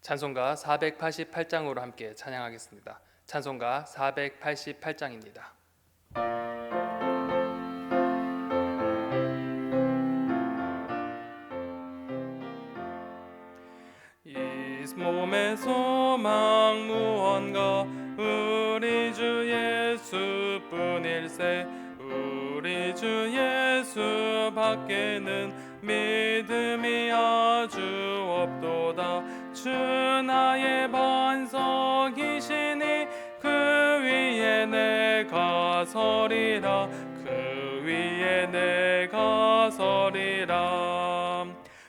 찬송가 488장으로 함께 찬양하겠습니다. 찬송가 488장입니다. 이 몸의 소망 무언가 우리 주 예수뿐일세. 우리 주 예수 밖에는 믿음이 아주 없도다. 주 나의 반석이시니 그 위에 내가 서리라. 그 위에 내가 서리라.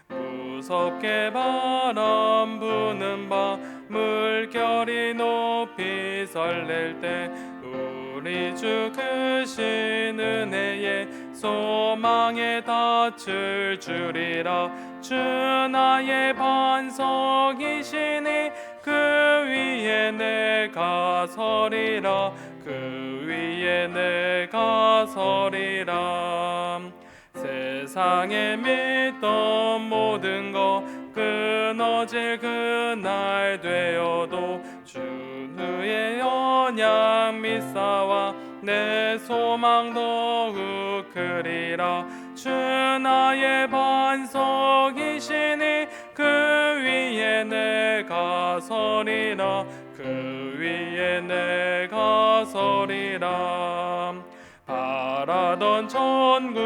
무섭게 바람 부는 밤 물결이 높이 설렐 때 우리 주 크신 은혜에 소망에 닿을 줄이라. 주 나의 반석이시니 그 위에 내가 서리라. 그 위에 내가 서리라. 세상에 믿던 모든 것 끊어질 그날 되어도 주의 언약 믿사와 내 소망 더욱 크리라. 주 나의 반석이시니 그 위에 내가 서리라. 그 위에 내가 서리라. 바라던 천국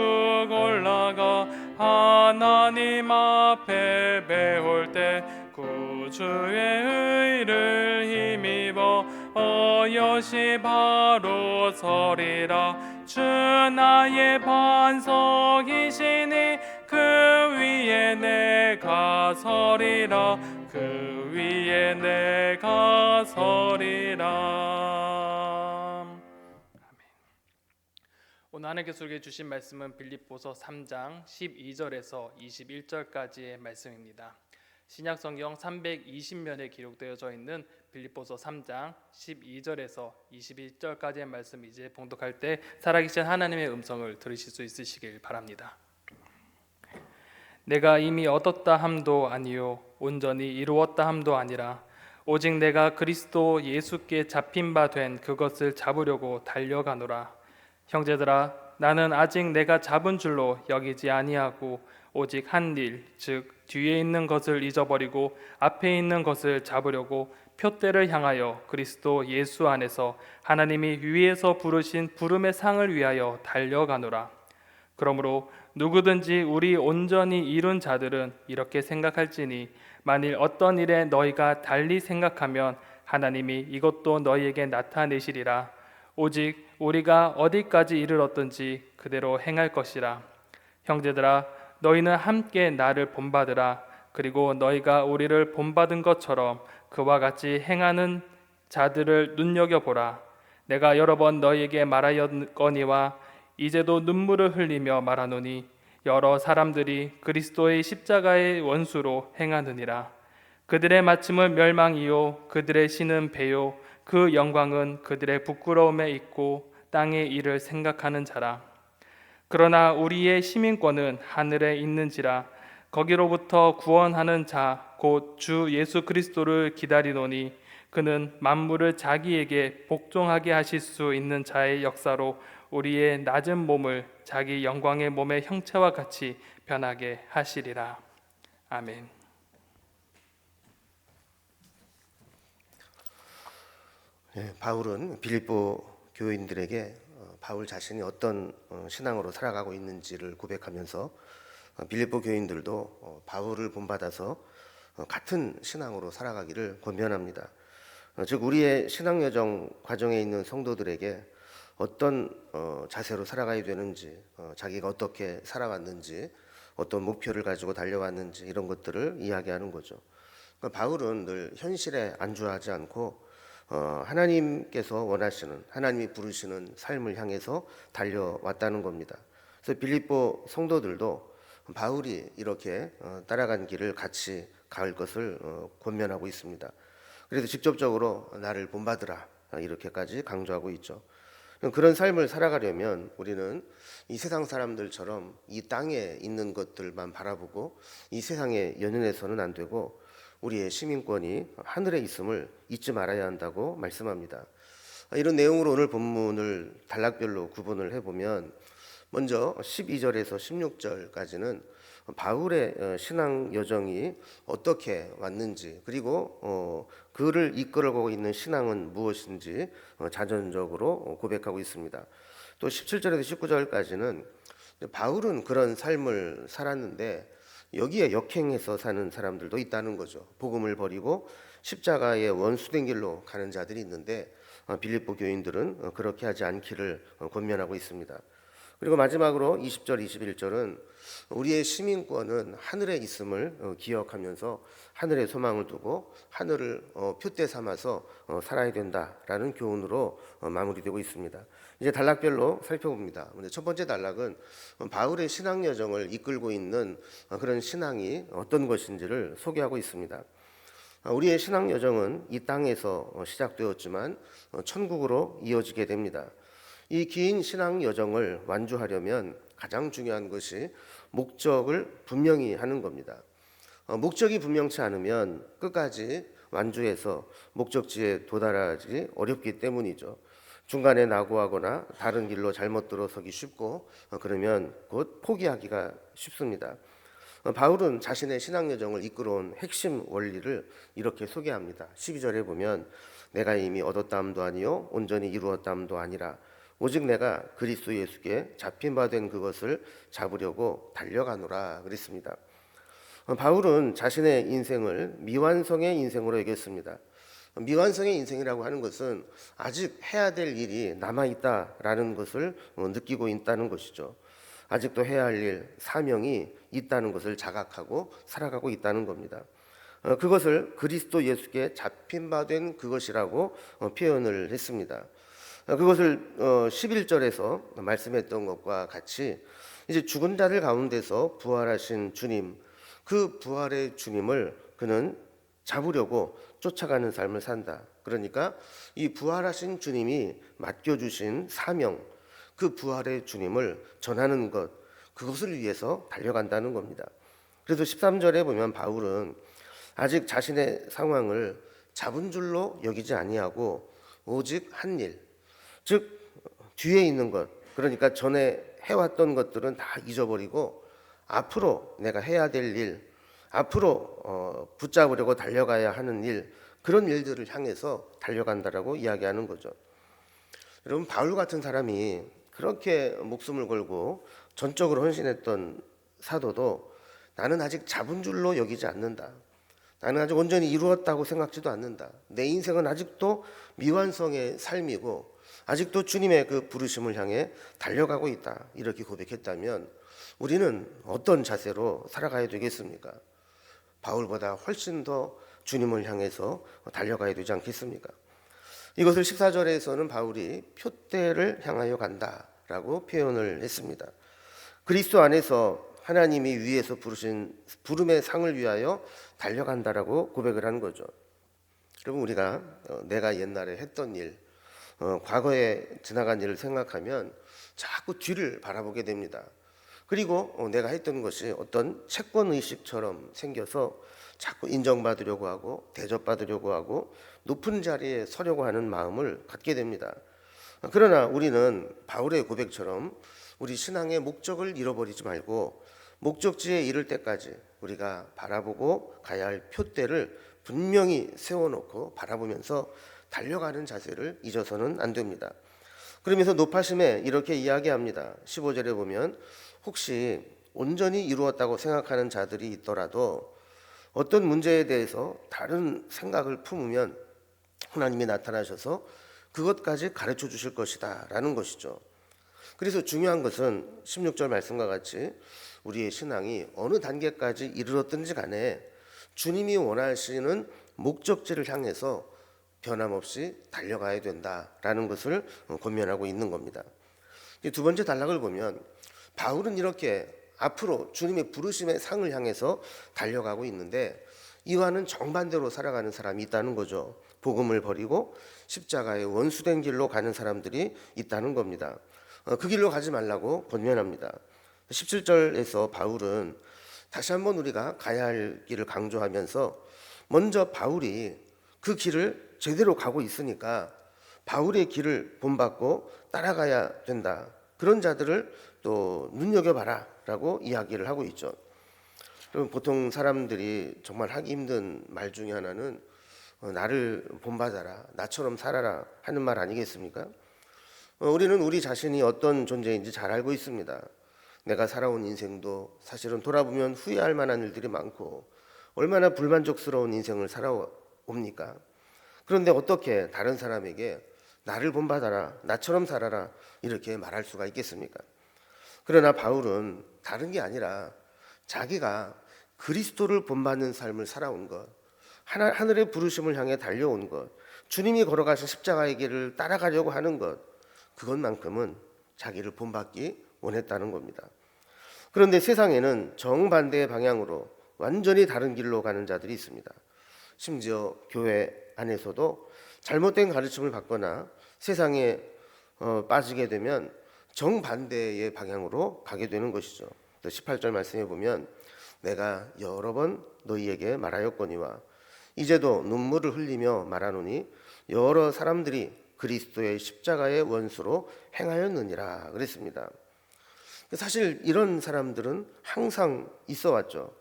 올라가 하나님 앞에 배울 때 구주의 의를 힘입어 어여시 바로 서리라. 주 나의 반석이시니 그 위에 내가 서리라. 그 위에 내가 서리라. 오늘 하나님께서 우리에게 주신 말씀은 빌립보서 3장 12절에서 21절까지의 말씀입니다. 신약성경 320면에 기록되어져 있는 빌립보서 3장 12절에서 21절까지의 말씀, 이제 봉독할 때 살아계신 하나님의 음성을 들으실 수 있으시길 바랍니다. 내가 이미 얻었다 함도 아니요 온전히 이루었다 함도 아니라 오직 내가 그리스도 예수께 잡힌 바 된 그것을 잡으려고 달려가노라. 형제들아, 나는 아직 내가 잡은 줄로 여기지 아니하고 오직 한 일, 즉 뒤에 있는 것을 잊어버리고 앞에 있는 것을 잡으려고 표대를 향하여 그리스도 예수 안에서 하나님이 위에서 부르신 부름의 상을 위하여 달려가노라. 그러므로 누구든지 우리 온전히 이룬 자들은 이렇게 생각할지니 만일 어떤 일에 너희가 달리 생각하면 하나님이 이것도 너희에게 나타내시리라. 오직 우리가 어디까지 이르렀든지 그대로 행할 것이라. 형제들아, 너희는 함께 나를 본받으라. 그리고 너희가 우리를 본받은 것처럼 그와 같이 행하는 자들을 눈여겨보라. 내가 여러 번 너희에게 말하였거니와 이제도 눈물을 흘리며 말하노니 여러 사람들이 그리스도의 십자가의 원수로 행하느니라. 그들의 마침은 멸망이요 그들의 신은 배요 그 영광은 그들의 부끄러움에 있고 땅의 일을 생각하는 자라. 그러나 우리의 시민권은 하늘에 있는지라. 거기로부터 구원하는 자 곧 주 예수 그리스도를 기다리노니 그는 만물을 자기에게 복종하게 하실 수 있는 자의 역사로 우리의 낮은 몸을 자기 영광의 몸의 형체와 같이 변하게 하시리라. 아멘. 바울은 빌립보 교인들에게 바울 자신이 어떤 신앙으로 살아가고 있는지를 고백하면서 빌립보 교인들도 바울을 본받아서 같은 신앙으로 살아가기를 권면합니다. 즉 우리의 신앙 여정 과정에 있는 성도들에게 어떤 자세로 살아가야 되는지, 자기가 어떻게 살아왔는지, 어떤 목표를 가지고 달려왔는지 이런 것들을 이야기하는 거죠. 바울은 늘 현실에 안주하지 않고 하나님께서 원하시는, 하나님이 부르시는 삶을 향해서 달려왔다는 겁니다. 그래서 빌립보 성도들도 바울이 이렇게 따라간 길을 같이 갈 것을 권면하고 있습니다. 그래서 직접적으로 나를 본받으라 이렇게까지 강조하고 있죠. 그런 삶을 살아가려면 우리는 이 세상 사람들처럼 이 땅에 있는 것들만 바라보고 이 세상에 연연해서는 안 되고 우리의 시민권이 하늘에 있음을 잊지 말아야 한다고 말씀합니다. 이런 내용으로 오늘 본문을 단락별로 구분을 해보면 먼저 12절에서 16절까지는 바울의 신앙 여정이 어떻게 왔는지, 그리고 그를 이끌어가고 있는 신앙은 무엇인지 자전적으로 고백하고 있습니다. 또 17절에서 19절까지는 바울은 그런 삶을 살았는데 여기에 역행해서 사는 사람들도 있다는 거죠. 복음을 버리고 십자가의 원수된 길로 가는 자들이 있는데 빌립보 교인들은 그렇게 하지 않기를 권면하고 있습니다. 그리고 마지막으로 20절, 21절은 우리의 시민권은 하늘에 있음을 기억하면서 하늘에 소망을 두고 하늘을 표대 삼아서 살아야 된다라는 교훈으로 마무리되고 있습니다. 이제 단락별로 살펴봅니다. 첫 번째 단락은 바울의 신앙 여정을 이끌고 있는 그런 신앙이 어떤 것인지를 소개하고 있습니다. 우리의 신앙 여정은 이 땅에서 시작되었지만 천국으로 이어지게 됩니다. 이 긴 신앙 여정을 완주하려면 가장 중요한 것이 목적을 분명히 하는 겁니다. 목적이 분명치 않으면 끝까지 완주해서 목적지에 도달하기 어렵기 때문이죠. 중간에 낙오하거나 다른 길로 잘못 들어서기 쉽고 그러면 곧 포기하기가 쉽습니다. 바울은 자신의 신앙 여정을 이끌어온 핵심 원리를 이렇게 소개합니다. 12절에 보면 내가 이미 얻었다함도 아니요 온전히 이루었다함도 아니라 오직 내가 그리스도 예수께 잡힌 바 된 그것을 잡으려고 달려가노라 그랬습니다. 바울은 자신의 인생을 미완성의 인생으로 여겼습니다. 미완성의 인생이라고 하는 것은 아직 해야 될 일이 남아있다라는 것을 느끼고 있다는 것이죠. 아직도 해야 할 일, 사명이 있다는 것을 자각하고 살아가고 있다는 겁니다. 그것을 그리스도 예수께 잡힌 바 된 그것이라고 표현을 했습니다. 그것을 11절에서 말씀했던 것과 같이 이제 죽은 자들 가운데서 부활하신 주님, 그 부활의 주님을 그는 잡으려고 쫓아가는 삶을 산다. 그러니까 이 부활하신 주님이 맡겨주신 사명, 그 부활의 주님을 전하는 것, 그것을 위해서 달려간다는 겁니다. 그래서 13절에 보면 바울은 아직 자신의 상황을 잡은 줄로 여기지 아니하고 오직 한 일, 즉 뒤에 있는 것, 그러니까 전에 해왔던 것들은 다 잊어버리고 앞으로 내가 해야 될 일, 앞으로 붙잡으려고 달려가야 하는 일, 그런 일들을 향해서 달려간다라고 이야기하는 거죠. 여러분, 바울 같은 사람이 그렇게 목숨을 걸고 전적으로 헌신했던 사도도 나는 아직 잡은 줄로 여기지 않는다. 나는 아직 온전히 이루었다고 생각지도 않는다. 내 인생은 아직도 미완성의 삶이고 아직도 주님의 그 부르심을 향해 달려가고 있다. 이렇게 고백했다면 우리는 어떤 자세로 살아가야 되겠습니까? 바울보다 훨씬 더 주님을 향해서 달려가야 되지 않겠습니까? 이것을 14절에서는 바울이 표대를 향하여 간다라고 표현을 했습니다. 그리스도 안에서 하나님이 위에서 부르신 부름의 상을 위하여 달려간다라고 고백을 한 거죠. 여러분, 우리가 내가 옛날에 했던 일, 과거에 지나간 일을 생각하면 자꾸 뒤를 바라보게 됩니다. 그리고 내가 했던 것이 어떤 채권의식처럼 생겨서 자꾸 인정받으려고 하고 대접받으려고 하고 높은 자리에 서려고 하는 마음을 갖게 됩니다. 그러나 우리는 바울의 고백처럼 우리 신앙의 목적을 잃어버리지 말고 목적지에 이를 때까지 우리가 바라보고 가야 할 표대를 분명히 세워놓고 바라보면서 달려가는 자세를 잊어서는 안 됩니다. 그러면서 높아심에 이렇게 이야기합니다. 15절에 보면 혹시 온전히 이루었다고 생각하는 자들이 있더라도 어떤 문제에 대해서 다른 생각을 품으면 하나님이 나타나셔서 그것까지 가르쳐 주실 것이다 라는 것이죠. 그래서 중요한 것은 16절 말씀과 같이 우리의 신앙이 어느 단계까지 이르렀든지 간에 주님이 원하시는 목적지를 향해서 변함없이 달려가야 된다라는 것을 권면하고 있는 겁니다. 두 번째 단락을 보면 바울은 이렇게 앞으로 주님의 부르심의 상을 향해서 달려가고 있는데 이와는 정반대로 살아가는 사람이 있다는 거죠. 복음을 버리고 십자가의 원수된 길로 가는 사람들이 있다는 겁니다. 그 길로 가지 말라고 권면합니다. 17절에서 바울은 다시 한번 우리가 가야 할 길을 강조하면서 먼저 바울이 그 길을 제대로 가고 있으니까 바울의 길을 본받고 따라가야 된다. 그런 자들을 또 눈여겨봐라 라고 이야기를 하고 있죠. 그럼 보통 사람들이 정말 하기 힘든 말 중에 하나는 나를 본받아라, 나처럼 살아라 하는 말 아니겠습니까? 우리는 우리 자신이 어떤 존재인지 잘 알고 있습니다. 내가 살아온 인생도 사실은 돌아보면 후회할 만한 일들이 많고 얼마나 불만족스러운 인생을 살아옵니까? 그런데 어떻게 다른 사람에게 나를 본받아라, 나처럼 살아라 이렇게 말할 수가 있겠습니까? 그러나 바울은 다른 게 아니라 자기가 그리스도를 본받는 삶을 살아온 것, 하늘의 부르심을 향해 달려온 것, 주님이 걸어가신 십자가의 길을 따라가려고 하는 것, 그것만큼은 자기를 본받기 원했다는 겁니다. 그런데 세상에는 정반대의 방향으로 완전히 다른 길로 가는 자들이 있습니다. 심지어 교회 안에서도 잘못된 가르침을 받거나 세상에 빠지게 되면 정반대의 방향으로 가게 되는 것이죠. 18절 말씀해 보면 내가 여러 번 너희에게 말하였거니와 이제도 눈물을 흘리며 말하노니 여러 사람들이 그리스도의 십자가의 원수로 행하였느니라 그랬습니다. 사실 이런 사람들은 항상 있어 왔죠.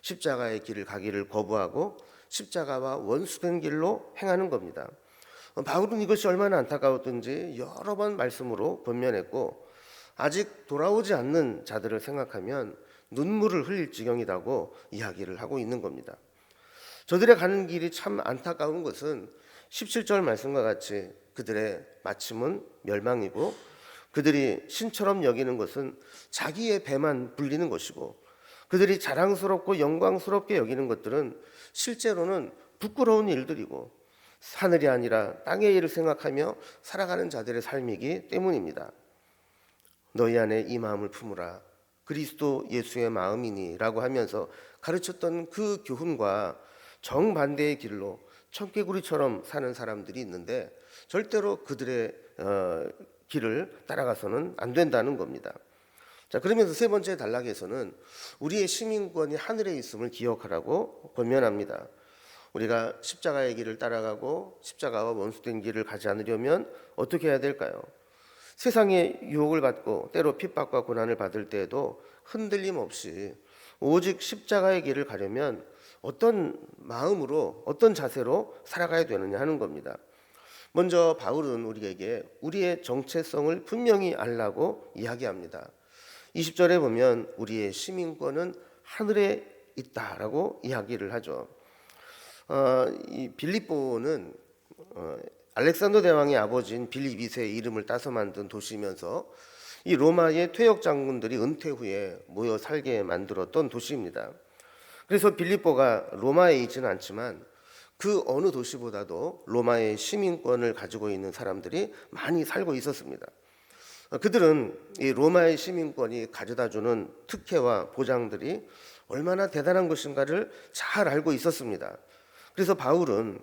십자가의 길을 가기를 거부하고 십자가와 원수된 길로 행하는 겁니다. 바울은 이것이 얼마나 안타까웠던지 여러 번 말씀으로 권면했고 아직 돌아오지 않는 자들을 생각하면 눈물을 흘릴 지경이라고 이야기를 하고 있는 겁니다. 저들의 가는 길이 참 안타까운 것은 17절 말씀과 같이 그들의 마침은 멸망이고 그들이 신처럼 여기는 것은 자기의 배만 불리는 것이고 그들이 자랑스럽고 영광스럽게 여기는 것들은 실제로는 부끄러운 일들이고 하늘이 아니라 땅의 일을 생각하며 살아가는 자들의 삶이기 때문입니다. 너희 안에 이 마음을 품으라 그리스도 예수의 마음이니 라고 하면서 가르쳤던 그 교훈과 정반대의 길로 청개구리처럼 사는 사람들이 있는데 절대로 그들의 길을 따라가서는 안 된다는 겁니다. 자, 그러면서 세 번째 단락에서는 우리의 시민권이 하늘에 있음을 기억하라고 권면합니다. 우리가 십자가의 길을 따라가고 십자가와 원수된 길을 가지 않으려면 어떻게 해야 될까요? 세상의 유혹을 받고 때로 핍박과 고난을 받을 때에도 흔들림 없이 오직 십자가의 길을 가려면 어떤 마음으로 어떤 자세로 살아가야 되느냐 하는 겁니다. 먼저 바울은 우리에게 우리의 정체성을 분명히 알라고 이야기합니다. 20절에 보면 우리의 시민권은 하늘에 있다라고 이야기를 하죠. 이 빌립보는 알렉산더 대왕의 아버지인 빌립 2세의 이름을 따서 만든 도시이면서 이 로마의 퇴역 장군들이 은퇴 후에 모여 살게 만들었던 도시입니다. 그래서 빌립보가 로마에 있지는 않지만 그 어느 도시보다도 로마의 시민권을 가지고 있는 사람들이 많이 살고 있었습니다. 그들은 이 로마의 시민권이 가져다주는 특혜와 보장들이 얼마나 대단한 것인가를 잘 알고 있었습니다. 그래서 바울은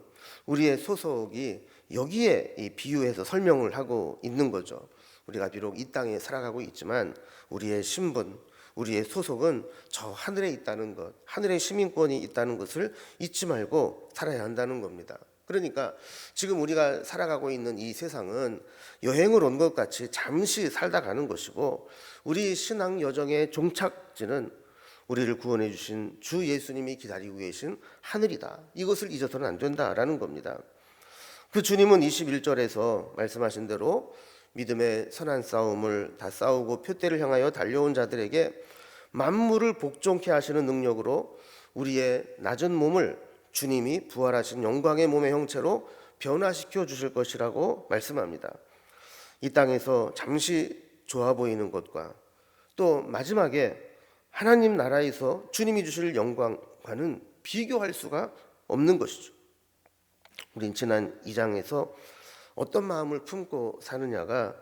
우리의 소속이 여기에 비유해서 설명을 하고 있는 거죠. 우리가 비록 이 땅에 살아가고 있지만 우리의 신분, 우리의 소속은 저 하늘에 있다는 것, 하늘의 시민권이 있다는 것을 잊지 말고 살아야 한다는 겁니다. 그러니까 지금 우리가 살아가고 있는 이 세상은 여행을 온 것 같이 잠시 살다 가는 것이고 우리 신앙 여정의 종착지는 우리를 구원해 주신 주 예수님이 기다리고 계신 하늘이다. 이것을 잊어서는 안 된다라는 겁니다. 그 주님은 21절에서 말씀하신 대로 믿음의 선한 싸움을 다 싸우고 표대를 향하여 달려온 자들에게 만물을 복종케 하시는 능력으로 우리의 낮은 몸을 주님이 부활하신 영광의 몸의 형체로 변화시켜 주실 것이라고 말씀합니다. 이 땅에서 잠시 좋아 보이는 것과 또 마지막에 하나님 나라에서 주님이 주실 영광과는 비교할 수가 없는 것이죠. 우린 지난 2장에서 어떤 마음을 품고 사느냐가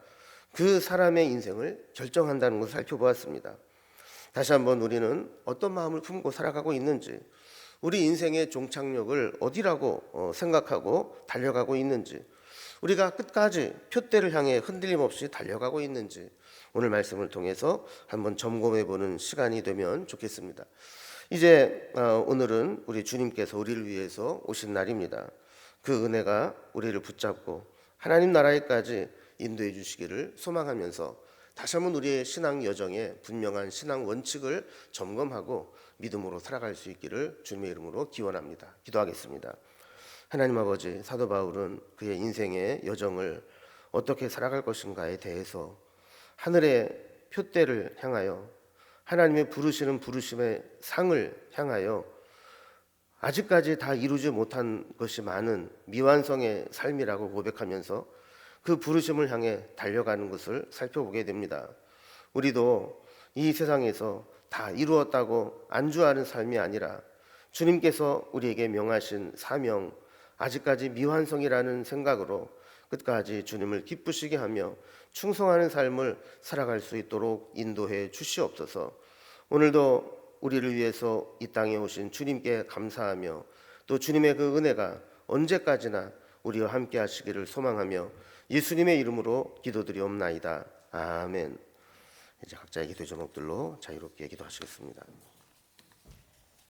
그 사람의 인생을 결정한다는 것을 살펴보았습니다. 다시 한번 우리는 어떤 마음을 품고 살아가고 있는지, 우리 인생의 종착역을 어디라고 생각하고 달려가고 있는지, 우리가 끝까지 표대를 향해 흔들림 없이 달려가고 있는지 오늘 말씀을 통해서 한번 점검해 보는 시간이 되면 좋겠습니다. 이제 오늘은 우리 주님께서 우리를 위해서 오신 날입니다. 그 은혜가 우리를 붙잡고 하나님 나라에까지 인도해 주시기를 소망하면서 다시 한번 우리의 신앙 여정에 분명한 신앙 원칙을 점검하고 믿음으로 살아갈 수 있기를 주님의 이름으로 기원합니다. 기도하겠습니다. 하나님 아버지, 사도 바울은 그의 인생의 여정을 어떻게 살아갈 것인가에 대해서 하늘의 표대를 향하여 하나님의 부르시는 부르심의 상을 향하여 아직까지 다 이루지 못한 것이 많은 미완성의 삶이라고 고백하면서 그 부르심을 향해 달려가는 것을 살펴보게 됩니다. 우리도 이 세상에서 다 이루었다고 안주하는 삶이 아니라 주님께서 우리에게 명하신 사명, 아직까지 미완성이라는 생각으로 끝까지 주님을 기쁘시게 하며 충성하는 삶을 살아갈 수 있도록 인도해 주시옵소서. 오늘도 우리를 위해서 이 땅에 오신 주님께 감사하며 또 주님의 그 은혜가 언제까지나 우리와 함께 하시기를 소망하며 예수님의 이름으로 기도드리옵나이다. 아멘. 이제 각자의 기도 제목들로 자유롭게 기도하시겠습니다.